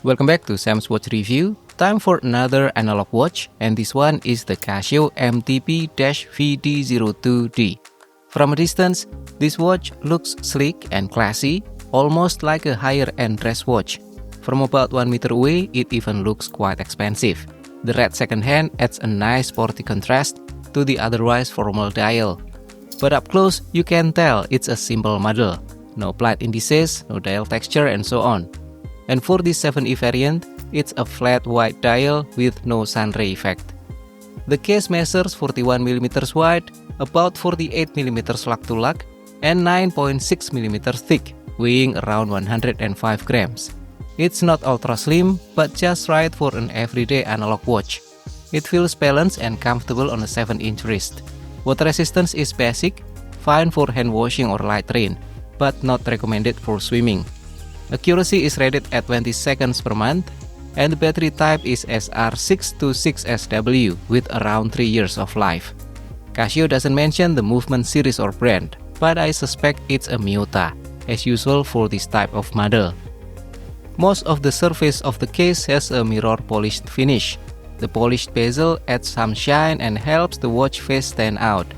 Welcome back to Sam's Watch Review. Time for another analog watch, and this one is the Casio MTP-VD02D. From a distance, this watch looks sleek and classy, almost like a higher-end dress watch. From about 1 meter away, it even looks quite expensive. The red second hand adds a nice sporty contrast to the otherwise formal dial. But up close, you can tell it's a simple model. No plate indices, no dial texture, and so on. And for this 7E variant, it's a flat white dial with no sunray effect. The case measures 41mm wide, about 48mm lug-to-lug, and 9.6mm thick, weighing around 105 grams. It's not ultra slim, but just right for an everyday analog watch. It feels balanced and comfortable on a 7-inch wrist. Water resistance is basic, fine for hand washing or light rain, but not recommended for swimming. Accuracy is rated at 20 seconds per month, and the battery type is SR626SW with around 3 years of life. Casio doesn't mention the movement series or brand, but I suspect it's a Miyota, as usual for this type of model. Most of the surface of the case has a mirror polished finish. The polished bezel adds some shine and helps the watch face stand out.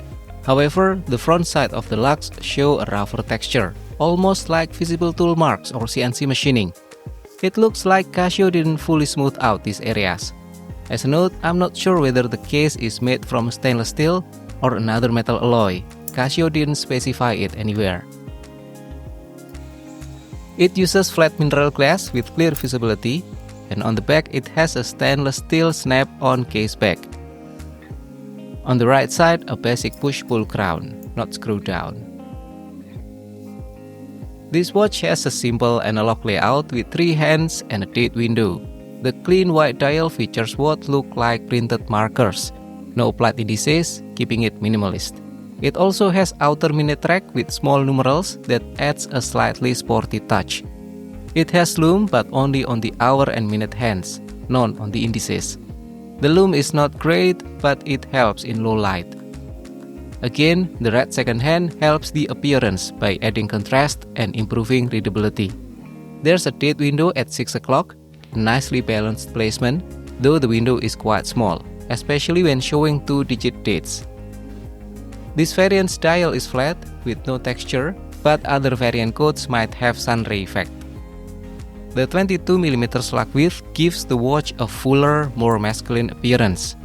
However, the front side of the lugs show a rougher texture, almost like visible tool marks or CNC machining. It looks like Casio didn't fully smooth out these areas. As a note, I'm not sure whether the case is made from stainless steel or another metal alloy. Casio didn't specify it anywhere. It uses flat mineral glass with clear visibility, and on the back it has a stainless steel snap-on case back. On the right side, a basic push-pull crown, not screw down. This watch has a simple analog layout with 3 hands and a date window. The clean white dial features what look like printed markers. No plate indices, keeping it minimalist. It also has outer minute track with small numerals that adds a slightly sporty touch. It has lume but only on the hour and minute hands, none on the indices. The lume is not great, but it helps in low light. Again, the red second hand helps the appearance by adding contrast and improving readability. There's a date window at 6 o'clock, a nicely balanced placement, though the window is quite small, especially when showing 2-digit dates. This variant's dial is flat, with no texture, but other variant codes might have sunray effect. The 22mm slug width gives the watch a fuller, more masculine appearance.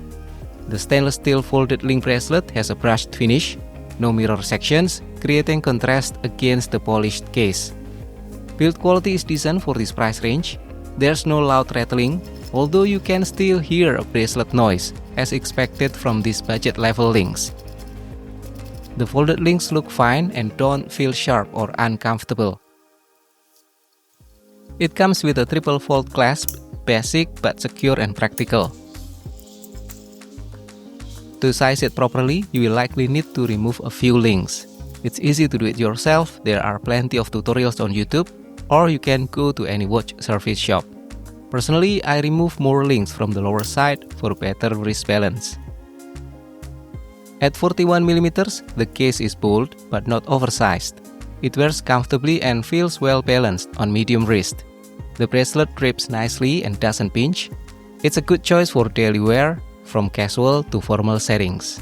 The stainless steel folded link bracelet has a brushed finish, no mirror sections, creating contrast against the polished case. Build quality is decent for this price range. There's no loud rattling, although you can still hear a bracelet noise, as expected from these budget level links. The folded links look fine and don't feel sharp or uncomfortable. It comes with a triple fold clasp, basic but secure and practical. To size it properly, you will likely need to remove a few links. It's easy to do it yourself, there are plenty of tutorials on YouTube, or you can go to any watch service shop. Personally, I remove more links from the lower side for better wrist balance. At 41mm, the case is bold but not oversized. It wears comfortably and feels well balanced on medium wrist. The bracelet grips nicely and doesn't pinch. It's a good choice for daily wear, from casual to formal settings.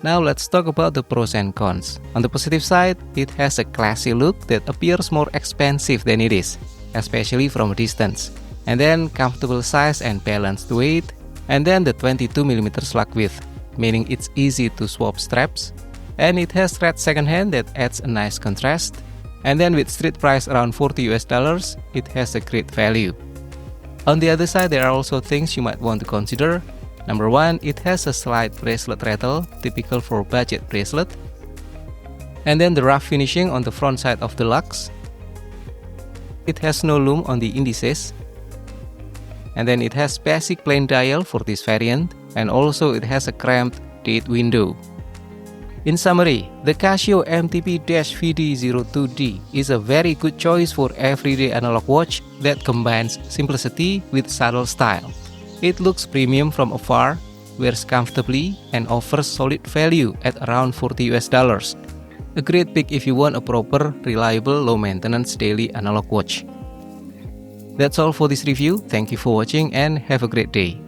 Now let's talk about the pros and cons. On the positive side, it has a classy look that appears more expensive than it is, especially from a distance. And then comfortable size and balanced weight, and then the 22mm slug width, meaning it's easy to swap straps, and it has red second hand that adds a nice contrast, and then with street price around $40, it has a great value. On the other side, there are also things you might want to consider. Number 1, it has a slight bracelet rattle, typical for budget bracelet. And then the rough finishing on the front side of the lugs. It has no lume on the indices. And then it has basic plain dial for this variant, and also it has a cramped date window. In summary, the Casio MTP-VD02D is a very good choice for everyday analog watch that combines simplicity with subtle style. It looks premium from afar, wears comfortably, and offers solid value at around $40. A great pick if you want a proper, reliable, low-maintenance daily analog watch. That's all for this review. Thank you for watching and have a great day.